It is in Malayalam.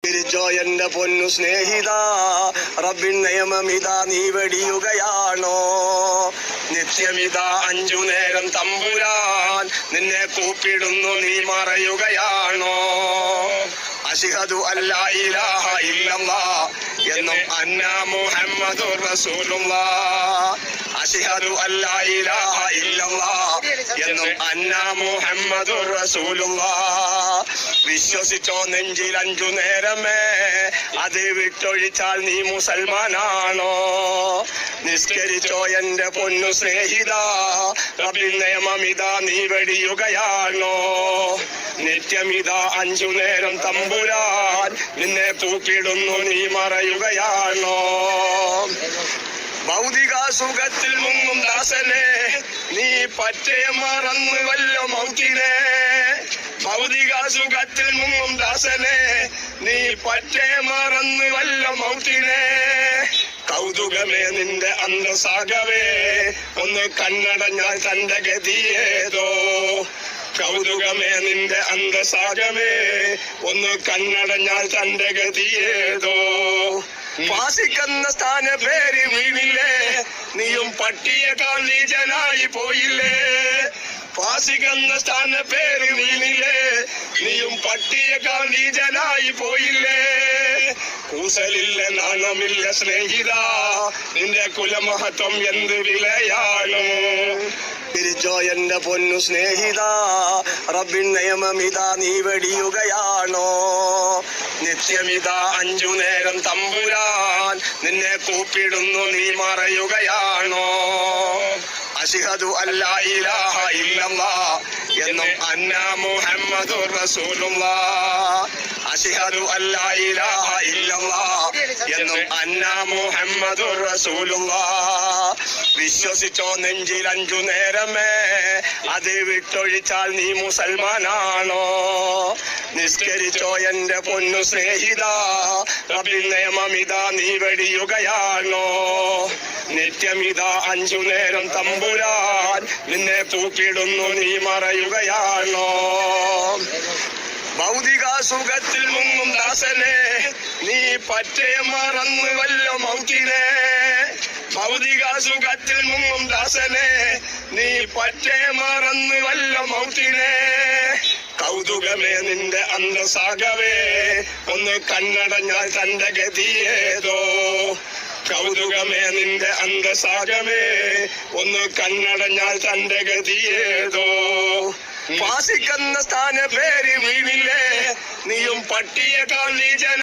തിരിച്ചോ എന്റെ പൊന്നു സ്നേഹിത, റബ്ബിൻ നിയമമിതാ നീ വെടിയുകയാണോ? നിത്യമിതാ 5 നേരം തമ്പുരാൻ നിന്നെ കൂപ്പിടുന്നു, നീ മറയുകയാണോ? അശ്ഹദു അല്ലാ ഇലാഹ ഇല്ലല്ലാഹ് എന്നും അന്നാ മുഹമ്മദുർ റസൂലുള്ളാഹ്. അശ്ഹദു അല്ലാ ഇലാഹ ഇല്ലല്ലാഹ് എന്നും അന്നാ മുഹമ്മദുർ റസൂലുള്ളാഹ്. വിശ്വസിച്ചോ നെഞ്ചിൽ 5 നേരമേ, അത് വിട്ടൊഴിച്ചാൽ നീ മുസൽമാനാണോ? നിസ്കരിച്ചോ എന്റെ പൊന്നു സ്നേഹിത, റബ്ബിൻ നിയമമിതാ നീ വെടിയുകയാണോ? നിത്യമിതാ 5 നേരം തമ്പുരാൻ നിന്നെ തൂക്കിടുന്നു, നീ മറയുകയാണോ? ഭൗതിക സുഖത്തിൽ മുങ്ങും ദാസനെ, നീ പറ്റേ മറന്നു വല്ല മൗത്തിനെ. ഭൗതിക സുഖത്തിൽ മുങ്ങും ദാസനെ, നീ പറ്റേ മറന്നു വല്ല മൗത്തിനെ. കൗതുകമേ നിന്റെ അന്തസാഗവേ, ഒന്ന് കണ്ണടഞ്ഞാൽ തന്റെ ഗതിയേതോ. കൗതുകമേ നിന്റെ അന്തസാഗമേ, ഒന്ന് കണ്ണടഞ്ഞാൽ തന്റെ ഗതിയേതോ. വാസിക്കുന്ന സ്ഥാന പേര് വീണില്ലേ, നീയും പട്ടിയേക്കാൾ നീചനായി പോയില്ലേ. വാസിക്കുന്ന സ്ഥാന പേര് വീണില്ലേ, നീയും പട്ടിയേക്കാൾ നീചനായി പോയില്ലേ. കൂസലില്ല നാണമില്ല സ്നേഹിത, നിന്റെ കുലമഹത്വം എന്ത് വിലയാണോ? തിരിച്ചോ എന്റെ പൊന്നു സ്നേഹിത, റബ്ബിൻ നിയമമിതാ നീ വെടിയുകയാണോ? നിത്യമിതാ 5 നേരം തമ്പുരാൻ നിന്നെ കൂപ്പിടുന്നു, നീ മറയുകയാണോ? അശ്ഹദു അല്ലാ ഇലാഹ ഇല്ലല്ലാഹ് എന്നും അന്നാ മുഹമ്മദുർ റസൂലുള്ളാഹ്. അശ്ഹദു അല്ലാ ഇലാഹ ഇല്ലല്ലാഹ് എന്നും അന്നാ മുഹമ്മദുർ റസൂലുള്ളാഹ്. വിശ്വസിച്ചോ നെഞ്ചിൽ 5 നേരമേ, അത് വിട്ടൊഴിച്ചാൽ നീ മുസൽമാനാണോ? നിസ്കരിച്ചോ എന്റെ പൊന്നു സ്നേഹിത, റബ്ബിൻ നിയമമിതാ നീ വെടിയുകയാണോ? നിത്യമിതാ 5 നേരം തമ്പുരാൻ നിന്നെ തൂക്കിടുന്നു, നീ മറയുകയാണോ? ഭൗതിക സുഖത്തിൽ മുങ്ങും ദാസനെ, നീ പറ്റേ മറന്നു വല്ല മൗത്തിനെ. ഭൗതിക സുഖത്തിൽ മുങ്ങും ദാസനെ, നീ പറ്റേ മറന്നു വല്ല മൗത്തിനെ. കൗതുകമേ നിന്റെ അന്തസാഗവേ, ഒന്ന് കണ്ണടഞ്ഞാൽ തന്റെ ഗതിയേതോ. കൗതുകമേ നിന്റെ അന്തസാഗമേ, ഒന്ന് കണ്ണടഞ്ഞാൽ തന്റെ ഗതിയേതോ. വാസിക്കുന്ന സ്ഥാന പേര് വീണില്ലേ, നീയും പട്ടിയേക്കാൾ നീചന